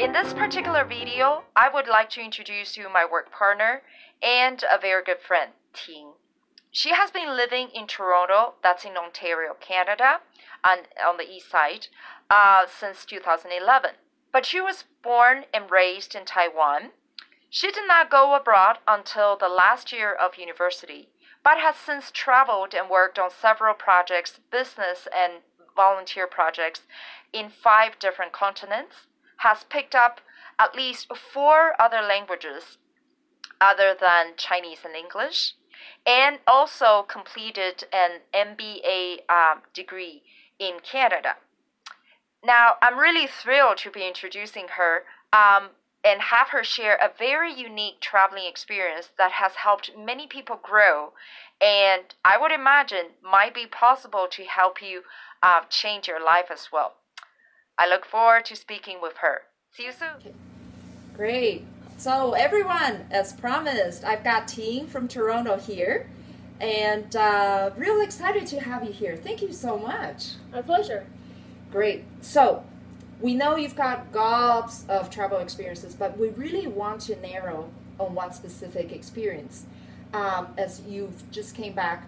In this particular video, I would like to introduce you my work partner and a very good friend, Ting. She has been living in Toronto, that's in Ontario, Canada, on the east side, since 2011. But she was born and raised in Taiwan. She did not go abroad until the last year of university, but has since traveled and worked on several projects, business and volunteer projects in 5 different continents, has picked up at least 4 other languages other than Chinese and English, and also completed an MBA degree in Canada. Now, I'm really thrilled to be introducing her and have her share a very unique traveling experience that has helped many people grow, and I would imagine might be possible to help you change your life as well. I look forward to speaking with her. See you soon. Okay. Great. So everyone, as promised, I've got Ting from Toronto here, and real excited to have you here. Thank you so much. My pleasure. Great. So we know you've got gobs of travel experiences, but we really want to narrow on one specific experience, as you've just came back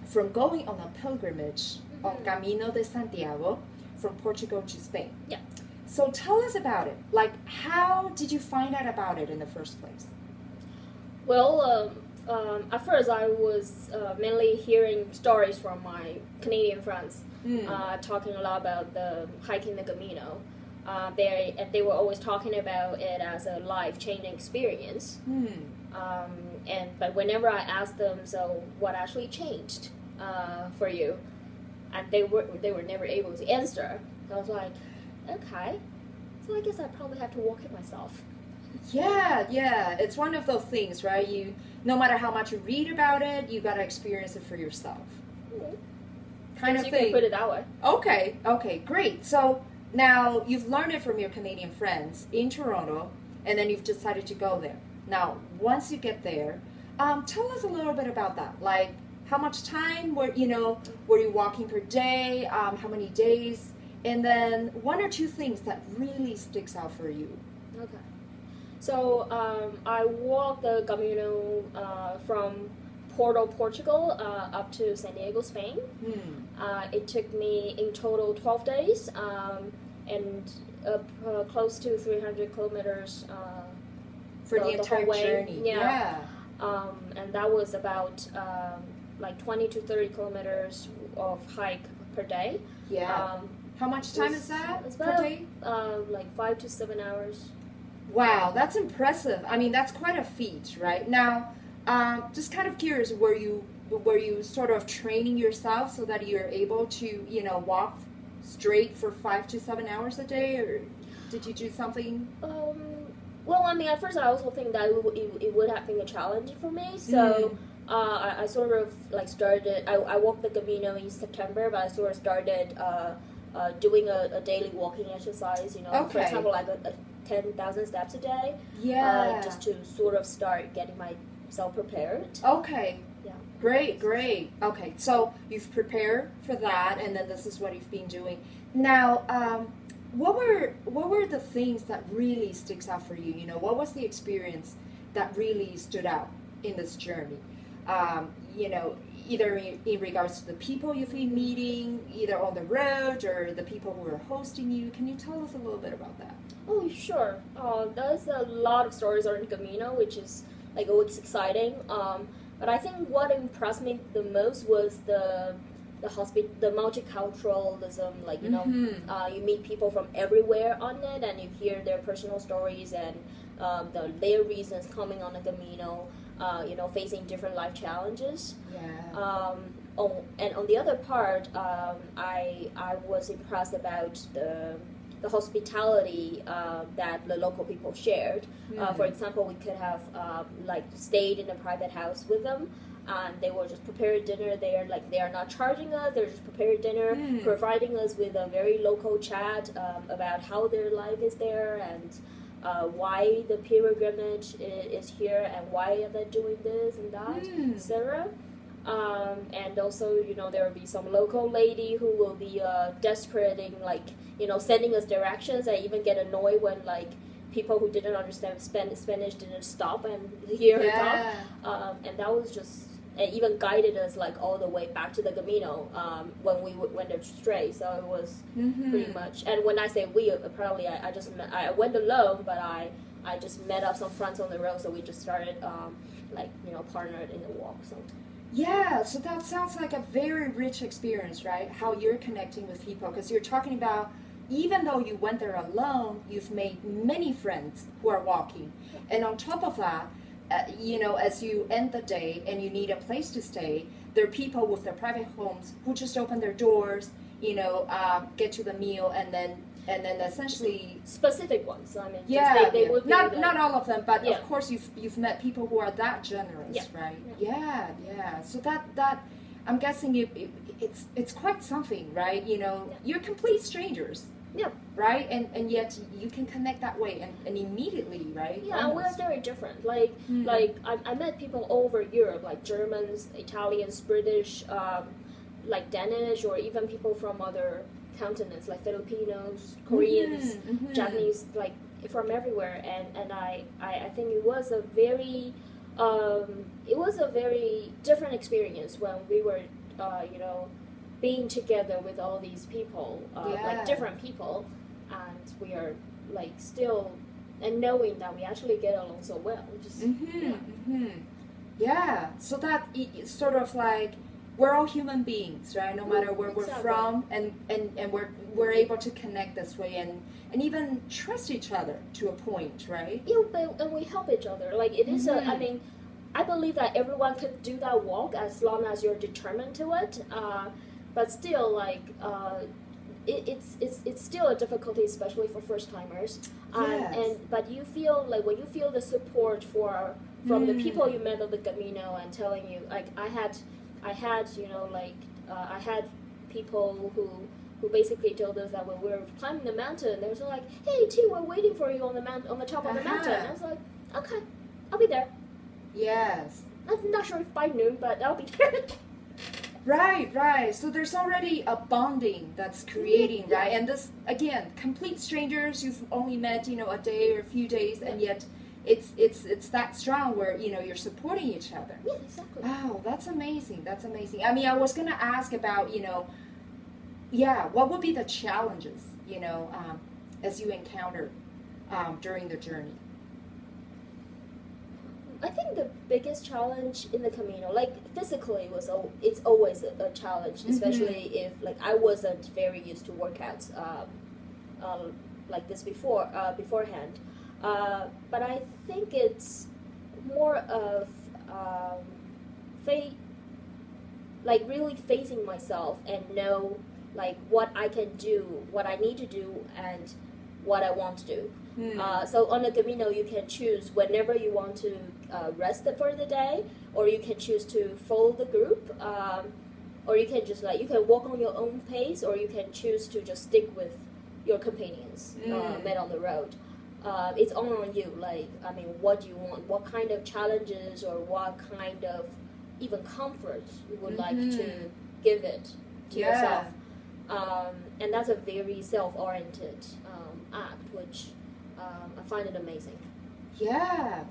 from going on a pilgrimage on Camino de Santiago from Portugal to Spain. Yeah. So tell us about it. Like, how did you find out about it in the first place? Well, at first I was mainly hearing stories from my Canadian friends, talking a lot about the hiking the Camino. They were always talking about it as a life-changing experience. But whenever I asked them, so what actually changed for you, and they were never able to answer. So I was like, okay, so I guess I probably have to walk it myself. Yeah, it's one of those things, right? You, no matter how much you read about it, you gotta experience it for yourself. Kind of you thing. can put it that way. Okay, great. So now you've learned it from your Canadian friends in Toronto, and then you've decided to go there. Now, once you get there, tell us a little bit about that. Like, how much time were you walking per day? How many days? And then 1 or 2 things that really sticks out for you. Okay. So I walked the Camino from Porto, Portugal, up to San Diego, Spain. It took me in total 12 days and close to 300 kilometers For the entire whole way. journey. Yeah. And that was about like 20 to 30 kilometers of hike per day. Yeah. How much time is that it's per about, day? like 5 to 7 hours. Wow, that's impressive. I mean, that's quite a feat, right? Now, just kind of curious, were you sort of training yourself so that you're able to, walk straight for 5 to 7 hours a day, or did you do something? Well, I mean, at first I also think that it would have been a challenge for me, so I sort of like started, I walked the Camino in September, but I sort of started doing a daily walking exercise, for example, like a 10,000 steps a day. Yeah. Just to sort of start getting myself prepared. Okay. Yeah. Great. Okay, so you've prepared for that, and then this is what you've been doing. Now, what were the things that really sticks out for you? What was the experience that really stood out in this journey? Either in regards to the people you've been meeting, either on the road or the people who are hosting you. Can you tell us a little bit about that? Oh, sure. There's a lot of stories on Camino, which is like always exciting. But I think what impressed me the most was the multiculturalism. Like you meet people from everywhere on it, and you hear their personal stories and their reasons coming on the Camino. Facing different life challenges. Yeah. And on the other part, I was impressed about the hospitality that the local people shared. For example, we could have stayed in a private house with them, and they will just prepare dinner there. Like, they are not charging us; they're just preparing dinner, providing us with a very local chat about how their life is there and why the pilgrimage is here and why are they doing this and that, etc. And also, there will be some local lady who will be desperate in sending us directions. I even get annoyed when like people who didn't understand Spanish didn't stop and hear her talk. And that was just, and even guided us like all the way back to the Camino when we went astray. So it was pretty much. And when I say we, apparently I went alone, but I just met up some friends on the road. So we just started partnered in the walk. So. Yeah, so that sounds like a very rich experience, right? How you're connecting with people, because you're talking about, even though you went there alone, you've made many friends who are walking. And on top of that, as you end the day and you need a place to stay, there are people with their private homes who just open their doors, get to the meal, and then essentially specific ones. I mean, they would not all of them, but of course you've met people who are that generous, right? Yeah. So that I'm guessing it's quite something, right? You're complete strangers. Yeah. Right? And yet you can connect that way and immediately, right? Yeah, and we're very different. Like I met people over Europe, like Germans, Italians, British, like Danish, or even people from other continents, like Filipinos, Koreans, Japanese, like from everywhere. And I think it was a very different experience when we were being together with all these people, like different people, and we are like still, and knowing that we actually get along so well. Just, yeah, so that it's sort of like we're all human beings, right? No matter where we're from, and we're able to connect this way and even trust each other to a point, right? Yeah, and we help each other. Like it is I mean, I believe that everyone can do that walk as long as you're determined to it. But still, like, it's still a difficulty, especially for first timers. But you feel like when you feel the support from the people you met on the Camino and telling you, like, I had people who basically told us that when we were climbing the mountain, they were like, "Hey, T, we're waiting for you on the top of the mountain." And I was like, "Okay, I'll be there." Yes. I'm not sure if by noon, but I'll be there. Right. So there's already a bonding that's creating, right? And this, again, complete strangers you've only met, a day or a few days, and yet it's that strong where, you're supporting each other. Yeah, exactly. Wow, that's amazing. I mean, I was going to ask about, what would be the challenges, as you encountered during the journey? I think the biggest challenge in the Camino, like physically, it's always a challenge, especially if like I wasn't very used to workouts like this beforehand. But I think it's more of really facing myself and know like what I can do, what I need to do, and what I want to do. So on the Camino, you can choose whenever you want to rest for the day, or you can choose to follow the group, or you can just you can walk on your own pace, or you can choose to just stick with your companions met on the road. It's all on you. Like, I mean, what do you want? What kind of challenges or what kind of even comfort you would like to give it to yourself? And that's a very self-oriented act, which I find it amazing. Yeah.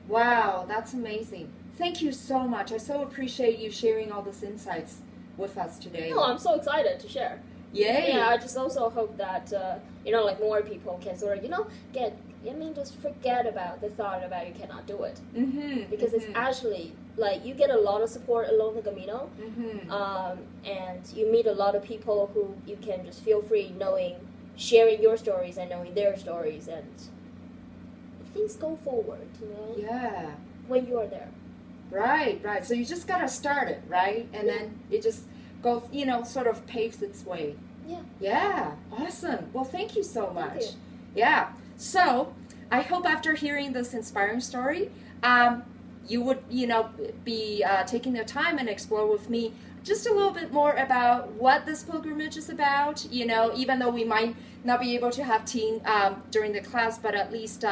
Wow, that's amazing. Thank you so much. I so appreciate you sharing all these insights with us today. No, I'm so excited to share. Yay! Yeah, I just also hope that, like more people can sort of, just forget about the thought about you cannot do it. Because it's actually, like, you get a lot of support along the Camino, and you meet a lot of people who you can just feel free sharing your stories and knowing their stories, and things go forward, Yeah. when you are there. Right. So you just gotta start it, right? And then it just goes, sort of paves its way. Yeah. Awesome. Well, thank you so much. Thank you. Yeah. So I hope after hearing this inspiring story, you would, be taking the time and explore with me just a little bit more about what this pilgrimage is about, you know, even though we might not be able to have Ting during the class, but at least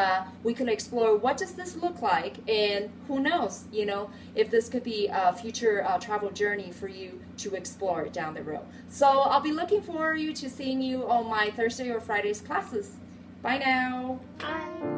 we could explore what does this look like, and who knows, you know, if this could be a future travel journey for you to explore down the road. So I'll be looking forward to seeing you on my Thursday or Friday's classes. Bye now. Bye.